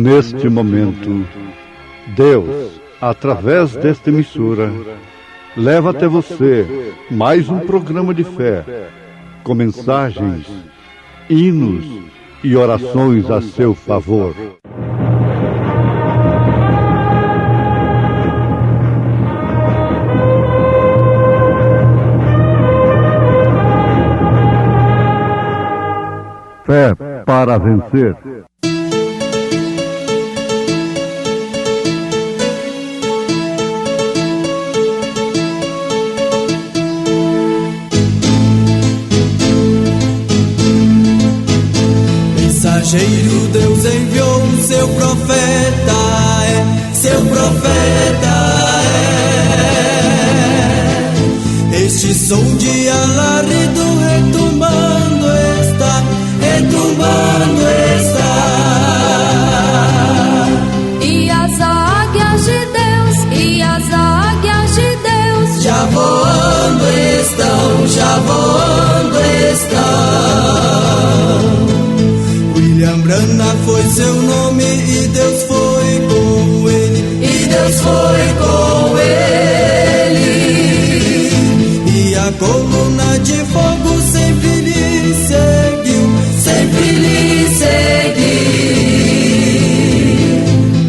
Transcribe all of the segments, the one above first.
Neste momento, Deus, através desta emissora, leva até você mais um programa de fé, com mensagens, hinos e orações a seu favor. Fé para vencer. Mensageiro, Deus enviou o seu profeta, seu profeta é. Este som de alarido retumbando está, retumbando está. E as águias de Deus, e as águias de Deus, já voando estão, já voando estão. William Branham foi seu nome e Deus foi com ele, e Deus foi com ele. E a coluna de fogo sempre lhe seguiu, sempre lhe seguiu.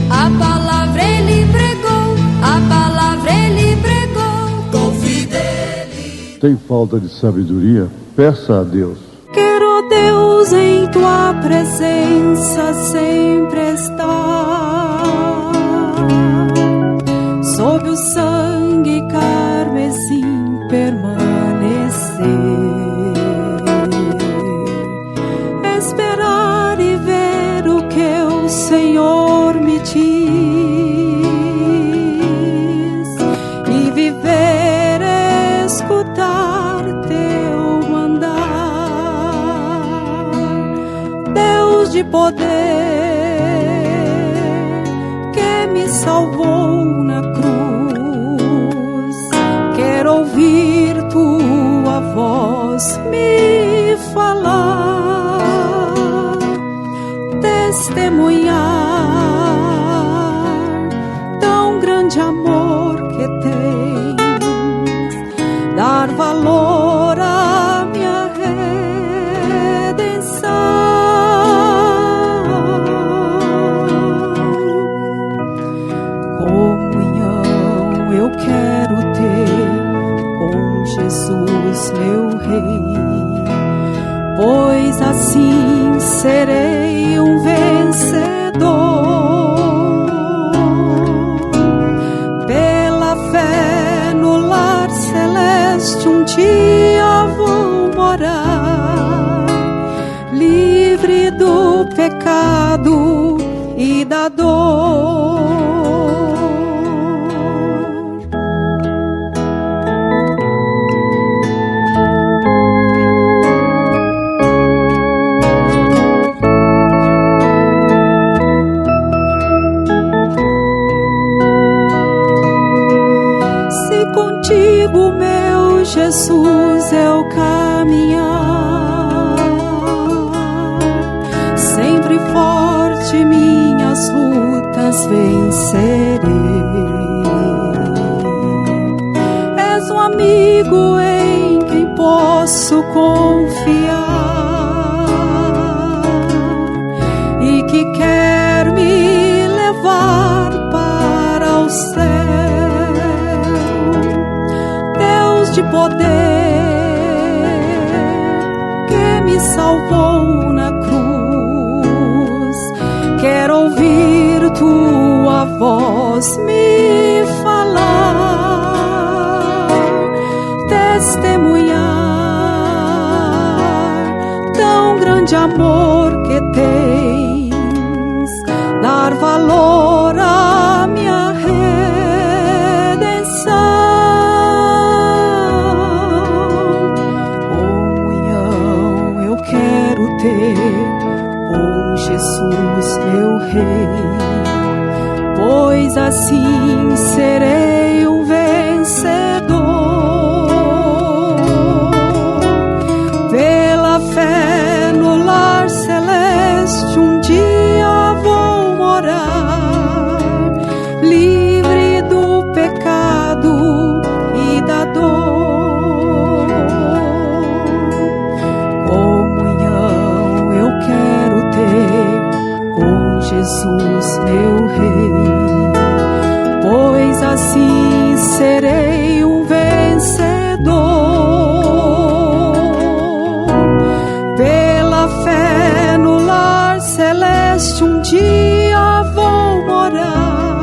a palavra ele pregou, a palavra ele pregou Com fidelidade. Tem falta de sabedoria? Peça a Deus. Quero, Deus, em tua presença sempre estar, sob o sangue carmesim permanecer, esperar e ver o que o Senhor me diz e viver, escutar teu mandar. Deus de poder, que me salvou na cruz, quero ouvir tua voz me falar, testemunhar tão grande amor que tens, dar valor à minha redenção. Comunhão eu quero ter com Jesus meu Rei, pois assim serei um vencedor. Pela fé no lar celeste um dia vou morar, livre do pecado e da dor. Se contigo, meu Jesus, eu caminhar, sempre forte minhas lutas vencerei. És um amigo em quem posso confiar e que quer me levar para o céu. Deus de poder, que me salvou na cruz, quero ouvir tua voz me falar, testemunhar tão grande amor que tens, dar valor à minha redenção. Comunhão eu quero ter com Jesus meu Rei, pois assim serei um vencedor. Pela fé no lar celeste um dia vou morar, pecado e da dor. Comunhão eu quero ter com Jesus, meu Rei, pois assim serei um vencedor. Pela fé no lar celeste um dia vou morar,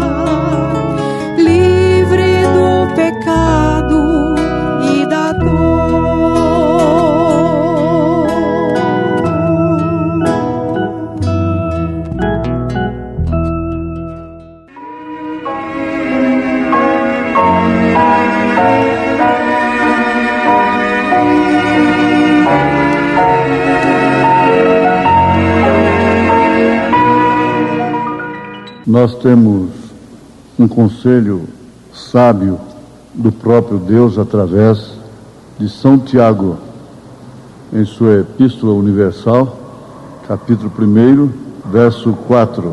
livre do pecado e da dor. Nós temos um conselho sábio do próprio Deus através de São Tiago, em sua Epístola Universal, capítulo 1, verso 4.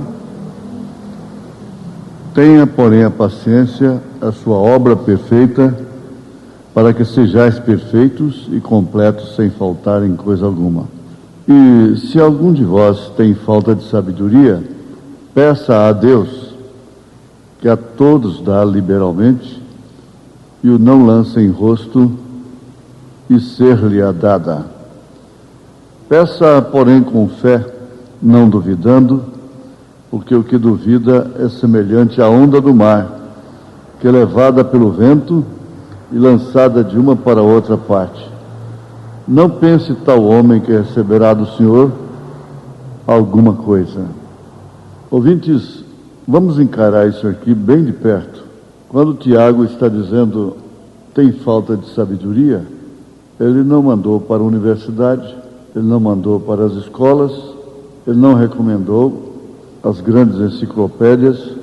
Tenha, porém, a paciência, a sua obra perfeita, para que sejais perfeitos e completos, sem faltar em coisa alguma. E se algum de vós tem falta de sabedoria, peça a Deus, que a todos dá liberalmente, e o não lança em rosto, e ser-lhe-á dada. Peça, porém, com fé, não duvidando, porque o que duvida é semelhante à onda do mar, que é levada pelo vento e lançada de uma para outra parte. Não pense tal homem que receberá do Senhor alguma coisa. Ouvintes, vamos encarar isso aqui bem de perto. Quando Tiago está dizendo tem falta de sabedoria, ele não mandou para a universidade, ele não mandou para as escolas, ele não recomendou as grandes enciclopédias,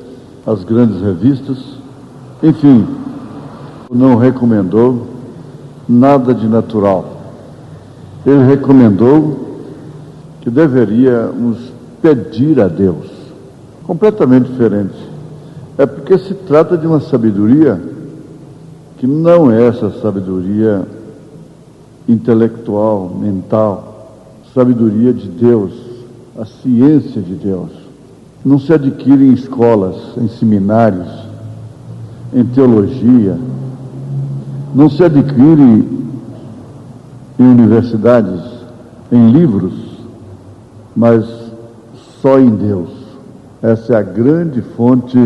as grandes revistas, enfim, não recomendou nada de natural. Ele recomendou que deveríamos pedir a Deus. Completamente diferente. É porque se trata de uma sabedoria que não é essa sabedoria intelectual, mental, sabedoria de Deus, a ciência de Deus. Não se adquire em escolas, em seminários, em teologia, não se adquire em universidades, em livros, mas só em Deus. Essa é a grande fonte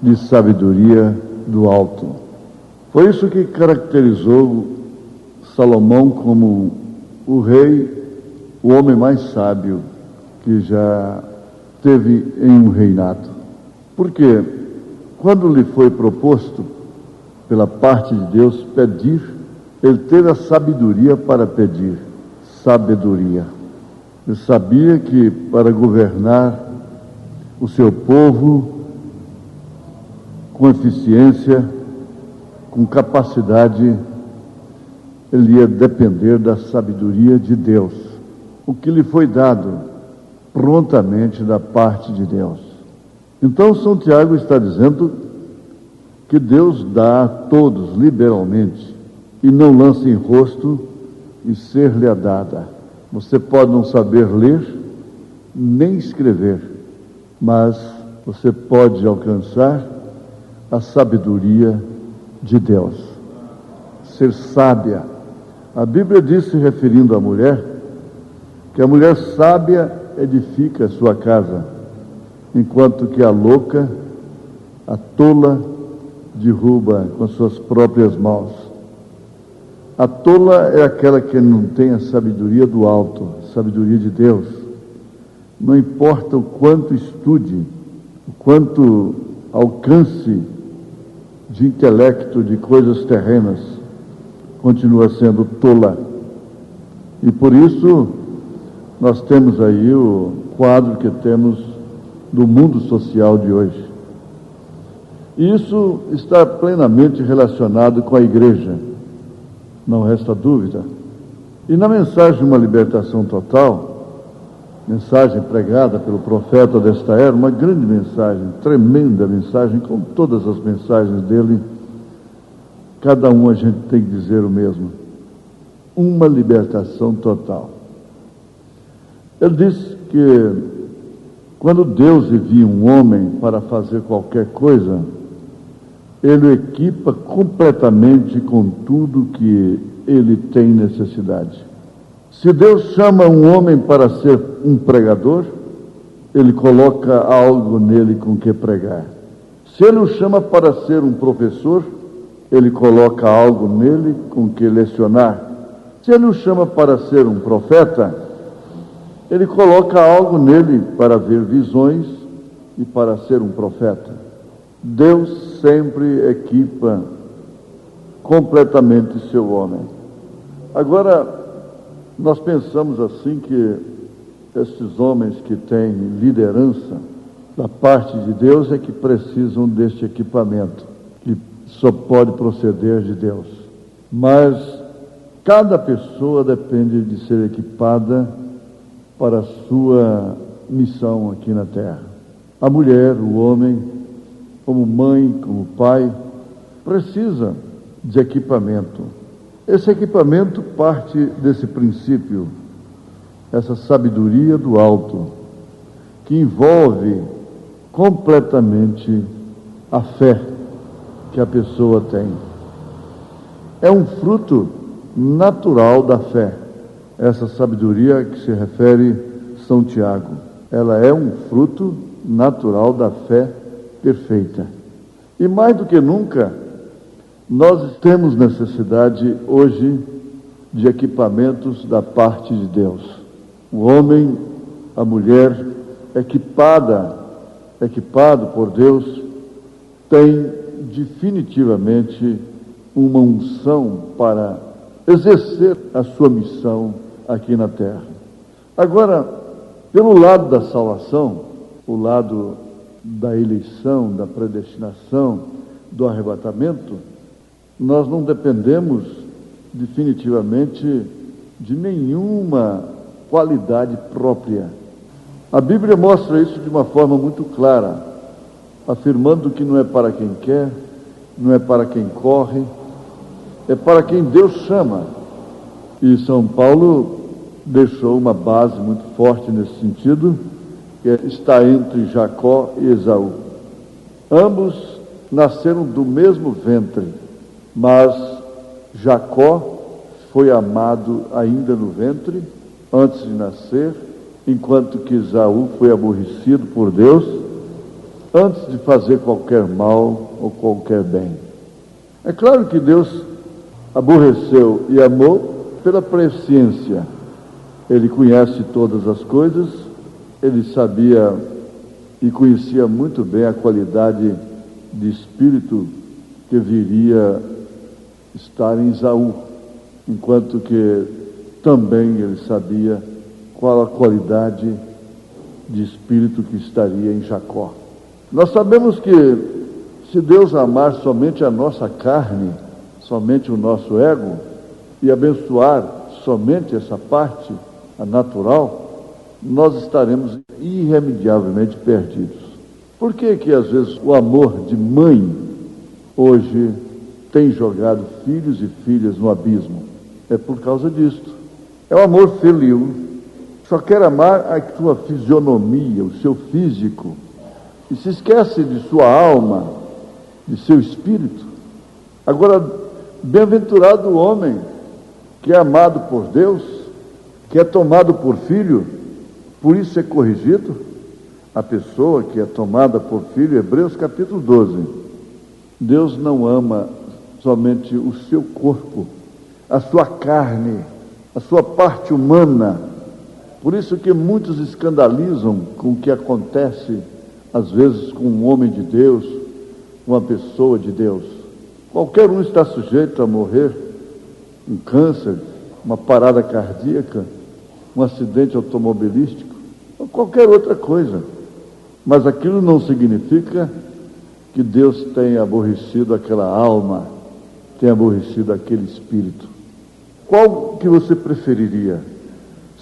de sabedoria do alto. Foi isso que caracterizou Salomão como o rei, o homem mais sábio que já teve em um reinado. Porque quando lhe foi proposto pela parte de Deus pedir, ele teve a sabedoria para pedir sabedoria. Ele sabia que para governar o seu povo com eficiência, com capacidade, ele ia depender da sabedoria de Deus, o que lhe foi dado prontamente da parte de Deus. Então São Tiago está dizendo que Deus dá a todos liberalmente e não lança em rosto e ser-lhe-á dada. Você pode não saber ler nem escrever, mas você pode alcançar a sabedoria de Deus, ser sábia. A Bíblia diz, se referindo à mulher, que a mulher sábia edifica a sua casa, enquanto que a louca, a tola, derruba com suas próprias mãos. A tola é aquela que não tem a sabedoria do alto, a sabedoria de Deus. Não importa o quanto estude, o quanto alcance de intelecto, de coisas terrenas, continua sendo tola. E por isso nós temos aí o quadro que temos do mundo social de hoje. Isso está plenamente relacionado com a igreja, não resta dúvida. E na mensagem Uma Libertação Total, mensagem pregada pelo profeta desta era, uma grande mensagem, tremenda mensagem, como todas as mensagens dele, cada um a gente tem que dizer o mesmo: uma libertação total. Ele disse que quando Deus envia um homem para fazer qualquer coisa, Ele o equipa completamente com tudo que ele tem necessidade. Se Deus chama um homem para ser um pregador, Ele coloca algo nele com que pregar. Se Ele o chama para ser um professor, Ele coloca algo nele com que lecionar. Se Ele o chama para ser um profeta, Ele coloca algo nele para ver visões e para ser um profeta. Deus sempre equipa completamente seu homem. Agora, nós pensamos assim que esses homens que têm liderança da parte de Deus é que precisam deste equipamento, que só pode proceder de Deus. Mas cada pessoa depende de ser equipada para a sua missão aqui na terra. A mulher, o homem, como mãe, como pai, precisa de equipamento. Esse equipamento parte desse princípio, essa sabedoria do alto, que envolve completamente a fé que a pessoa tem. É um fruto natural da fé. Essa sabedoria que se refere São Tiago, ela é um fruto natural da fé perfeita. E mais do que nunca, nós temos necessidade hoje de equipamentos da parte de Deus. O homem, a mulher, equipado por Deus, tem definitivamente uma unção para exercer a sua missão aqui na terra. Agora, pelo lado da salvação, o lado da eleição, da predestinação, do arrebatamento, nós não dependemos definitivamente de nenhuma qualidade própria. A Bíblia mostra isso de uma forma muito clara, afirmando que não é para quem quer, não é para quem corre, é para quem Deus chama. E São Paulo deixou uma base muito forte nesse sentido, que está entre Jacó e Esaú. Ambos nasceram do mesmo ventre, mas Jacó foi amado ainda no ventre, antes de nascer, enquanto que Esaú foi aborrecido por Deus, antes de fazer qualquer mal ou qualquer bem. É claro que Deus aborreceu e amou pela presciência. Ele conhece todas as coisas, ele sabia e conhecia muito bem a qualidade de espírito que viria estar em Esaú, enquanto que também ele sabia qual a qualidade de espírito que estaria em Jacó. Nós sabemos que se Deus amar somente a nossa carne, somente o nosso ego, e abençoar somente essa parte, a natural, nós estaremos irremediavelmente perdidos. Por que que às vezes o amor de mãe hoje tem jogado filhos e filhas no abismo? É por causa disto. É o amor filial. Só quer amar a sua fisionomia, o seu físico, e se esquece de sua alma, de seu espírito. Agora, bem-aventurado o homem que é amado por Deus, que é tomado por filho, por isso é corrigido. A pessoa que é tomada por filho, Hebreus capítulo 12. Deus não ama somente o seu corpo, a sua carne, a sua parte humana. Por isso que muitos escandalizam com o que acontece, às vezes, com um homem de Deus, uma pessoa de Deus. Qualquer um está sujeito a morrer, um câncer, uma parada cardíaca, um acidente automobilístico, ou qualquer outra coisa. Mas aquilo não significa que Deus tenha aborrecido aquela alma, tenha aborrecido aquele espírito. Qual que você preferiria?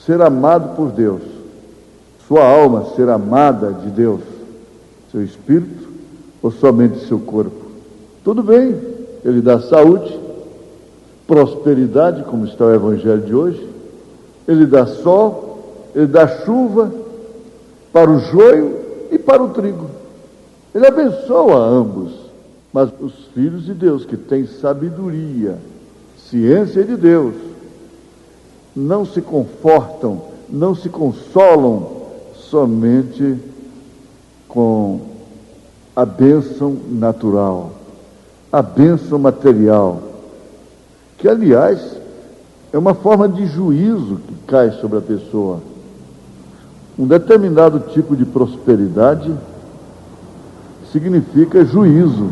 Ser amado por Deus, sua alma ser amada de Deus, seu espírito ou somente seu corpo? Tudo bem, Ele dá saúde, prosperidade, como está o Evangelho de hoje. Ele dá sol, Ele dá chuva para o joio e para o trigo. Ele abençoa ambos. Mas os filhos de Deus que têm sabedoria, ciência de Deus, não se confortam, não se consolam somente com a bênção natural, a bênção material, que aliás é uma forma de juízo que cai sobre a pessoa. Um determinado tipo de prosperidade significa juízo,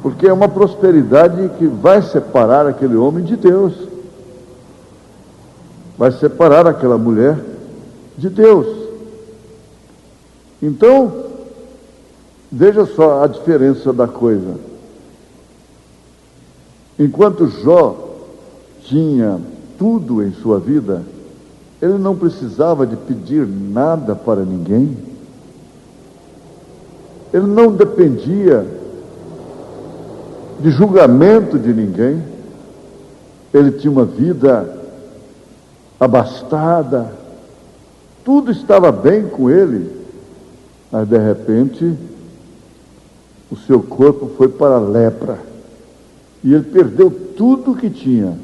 porque é uma prosperidade que vai separar aquele homem de Deus, vai separar aquela mulher de Deus. Então, veja só a diferença da coisa. Enquanto Jó tinha tudo em sua vida, ele não precisava de pedir nada para ninguém, ele não dependia de julgamento de ninguém, ele tinha uma vida abastada, tudo estava bem com ele, mas de repente o seu corpo foi para a lepra e ele perdeu tudo que tinha,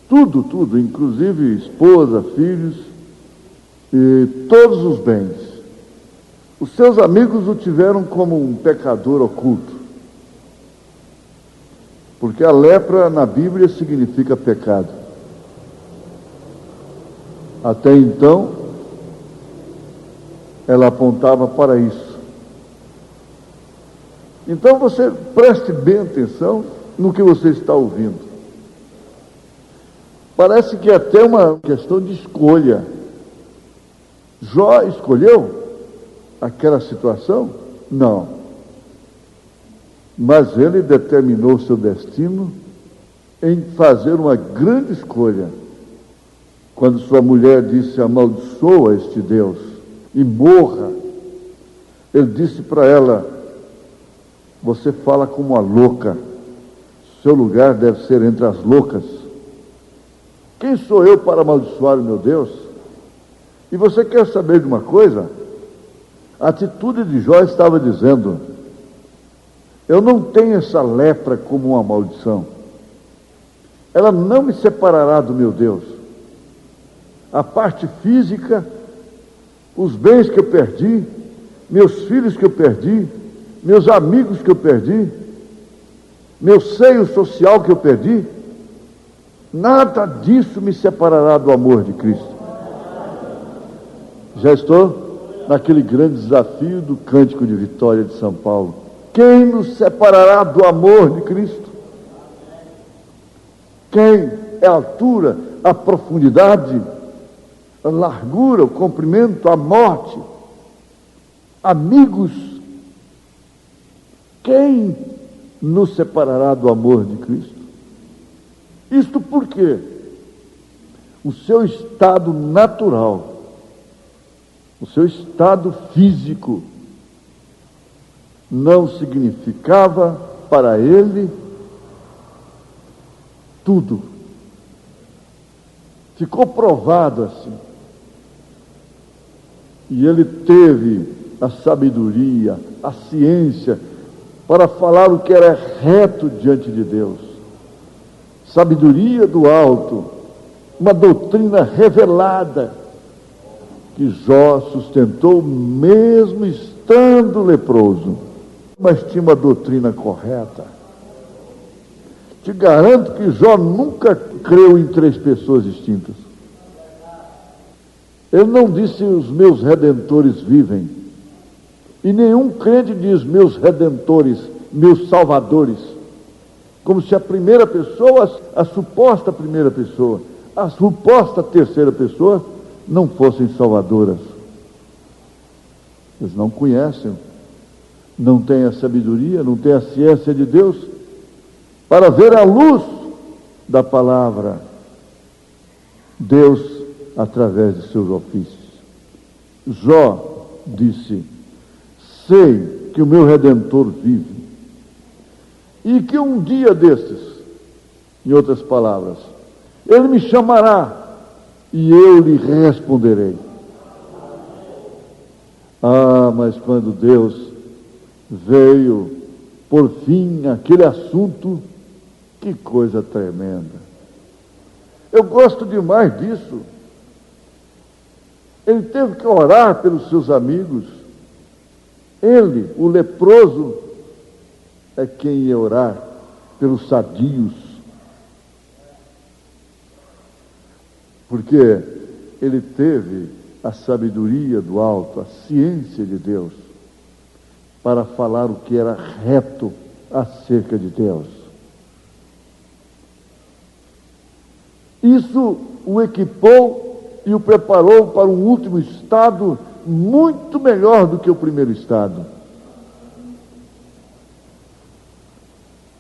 tudo, inclusive esposa, filhos e todos os bens. Os seus amigos o tiveram como um pecador oculto, porque a lepra na Bíblia significa pecado. Até então, ela apontava para isso. Então você preste bem atenção no que você está ouvindo. Parece que é até uma questão de escolha. Jó escolheu aquela situação? Não. Mas ele determinou seu destino em fazer uma grande escolha. Quando sua mulher disse: amaldiçoa este Deus e morra, ele disse para ela: você fala como uma louca, seu lugar deve ser entre as loucas. Quem sou eu para amaldiçoar o meu Deus? E você quer saber de uma coisa? A atitude de Jó estava dizendo: eu não tenho essa lepra como uma maldição, ela não me separará do meu Deus. A parte física, os bens que eu perdi, meus filhos que eu perdi, meus amigos que eu perdi, meu seio social que eu perdi, nada disso me separará do amor de Cristo. Já estou naquele grande desafio do Cântico de Vitória de São Paulo. Quem nos separará do amor de Cristo? Quem é a altura, a profundidade, a largura, o comprimento, a morte? Amigos, quem nos separará do amor de Cristo? Isto porque o seu estado natural, o seu estado físico, não significava para ele tudo. Ficou provado assim. E ele teve a sabedoria, a ciência, para falar o que era reto diante de Deus. Sabedoria do alto, uma doutrina revelada, que Jó sustentou mesmo estando leproso. Mas tinha uma doutrina correta. Te garanto que Jó nunca creu em 3 pessoas distintas. Ele não disse: os meus redentores vivem. E nenhum crente diz: meus redentores, meus salvadores. Como se a primeira pessoa, a suposta primeira pessoa, a suposta terceira pessoa, não fossem salvadoras. Eles não conhecem, não têm a sabedoria, não têm a ciência de Deus, para ver a luz da palavra, Deus através de seus ofícios. Jó disse: sei que o meu Redentor vive. E que um dia destes, em outras palavras, ele me chamará e eu lhe responderei. Ah, mas quando Deus veio, por fim, aquele assunto, que coisa tremenda. Eu gosto demais disso. Ele teve que orar pelos seus amigos. Ele, o leproso, é quem ia orar pelos sadios. Porque ele teve a sabedoria do alto, a ciência de Deus, para falar o que era reto acerca de Deus. Isso o equipou e o preparou para um último estado muito melhor do que o primeiro estado.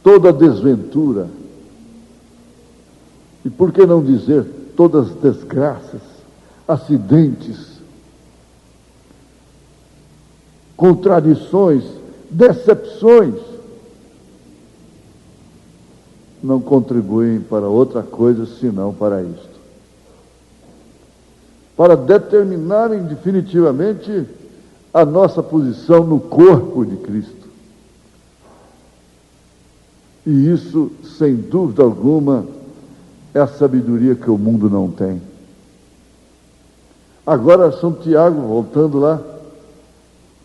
Toda desventura, e por que não dizer todas as desgraças, acidentes, contradições, decepções, não contribuem para outra coisa senão para isto. Para determinarem definitivamente a nossa posição no corpo de Cristo. E isso, sem dúvida alguma, é a sabedoria que o mundo não tem. Agora, São Tiago, voltando lá,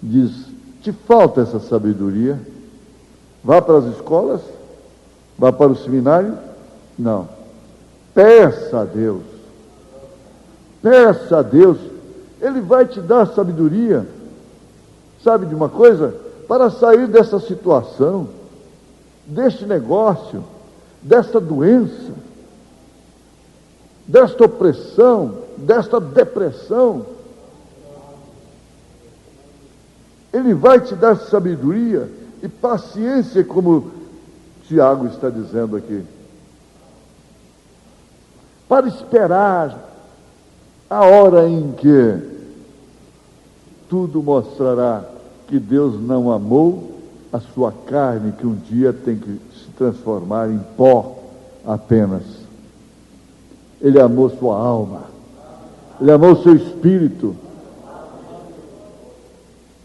diz: te falta essa sabedoria? Vá para as escolas? Vá para o seminário? Não. Peça a Deus. Peça a Deus. Ele vai te dar sabedoria. Sabe de uma coisa? Para sair dessa situação, deste negócio, desta doença, desta opressão, desta depressão. Ele vai te dar sabedoria e paciência, como Tiago está dizendo aqui, para esperar a hora em que tudo mostrará que Deus não amou a sua carne, que um dia tem que se transformar em pó apenas. Ele amou sua alma, ele amou seu espírito,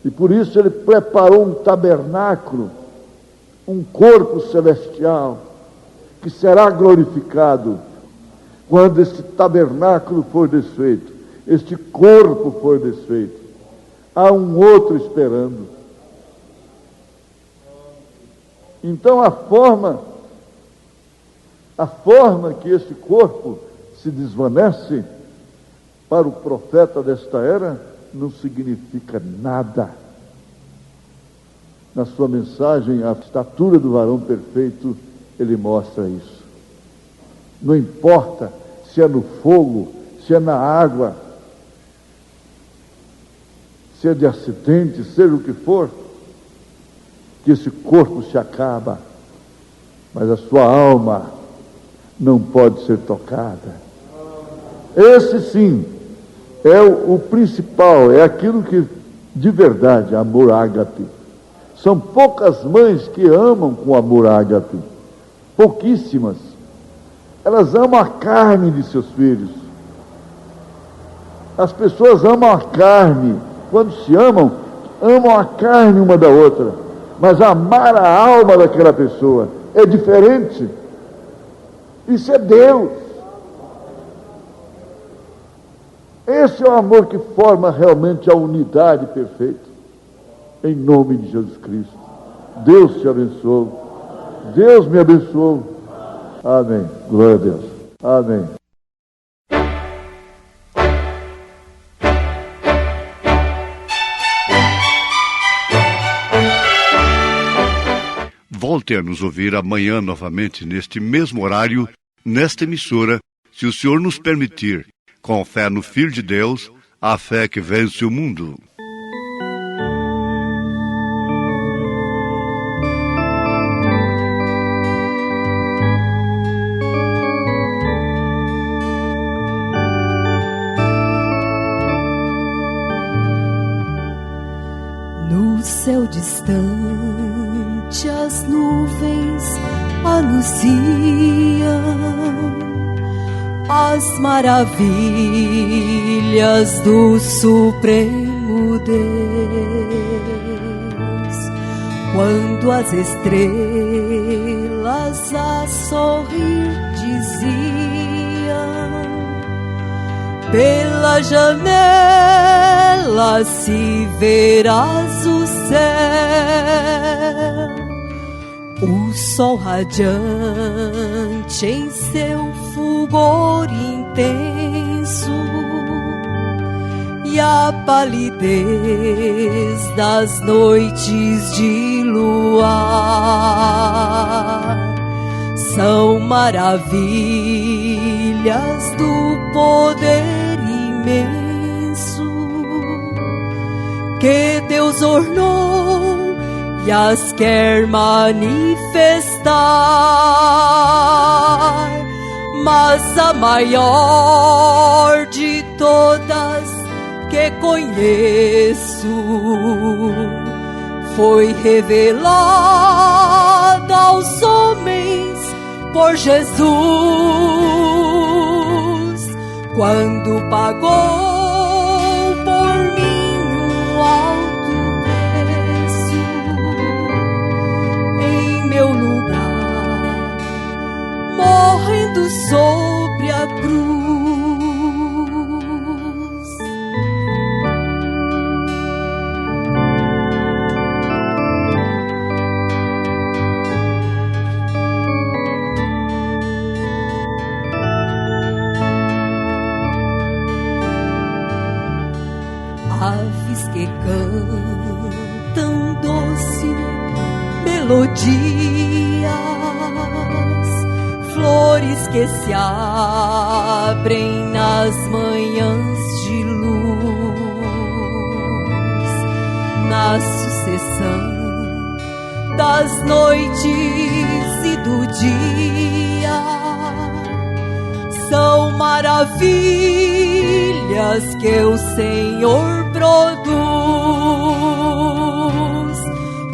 e por isso ele preparou um tabernáculo, um corpo celestial, que será glorificado quando este tabernáculo for desfeito, este corpo for desfeito. Há um outro esperando. Então a forma que este corpo se desvanece, para o profeta desta era, não significa nada. Na sua mensagem, a estatura do varão perfeito, ele mostra isso. Não importa se é no fogo, se é na água, se é de acidente, seja o que for, que esse corpo se acaba, mas a sua alma não pode ser tocada. Esse sim é o principal, é aquilo que de verdade, amor ágape. São poucas mães que amam com amor ágape, pouquíssimas. Elas amam a carne de seus filhos. As pessoas amam a carne, quando se amam a carne uma da outra, mas amar a alma daquela pessoa é diferente. Isso é Deus. Esse é o amor que forma realmente a unidade perfeita. Em nome de Jesus Cristo. Deus te abençoe. Deus me abençoe. Amém. Glória a Deus. Amém. Volte a nos ouvir amanhã novamente, neste mesmo horário, nesta emissora, se o Senhor nos permitir, com fé no Filho de Deus, a fé que vence o mundo. No céu distante, as nuvens anunciam as maravilhas do Supremo Deus. Quando as estrelas a sorrir diziam, pela janela se verás o céu, o sol radiante em seu fulgor intenso, e a palidez das noites de luar são maravilhas do poder imenso que Deus ornou e as quer manifestar. Mas a maior de todas que conheço foi revelada aos homens por Jesus, quando pagou por mim um alto preço em meu lugar, morrendo sobre a cruz. Aves que cantam doce melodias, flores que se abrem nas manhãs de luz, na sucessão das noites e do dia, são maravilhas que o Senhor produz.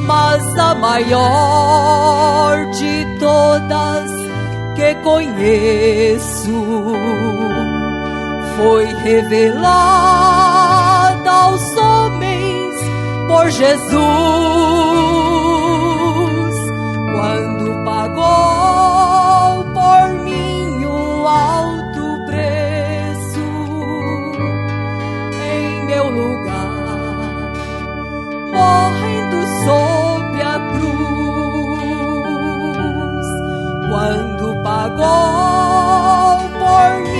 Mas a maior de todas que conheço foi revelada aos homens por Jesus, quando pagou por mim um alto preço em meu lugar, morrendo sobre a cruz, quando pagou por mim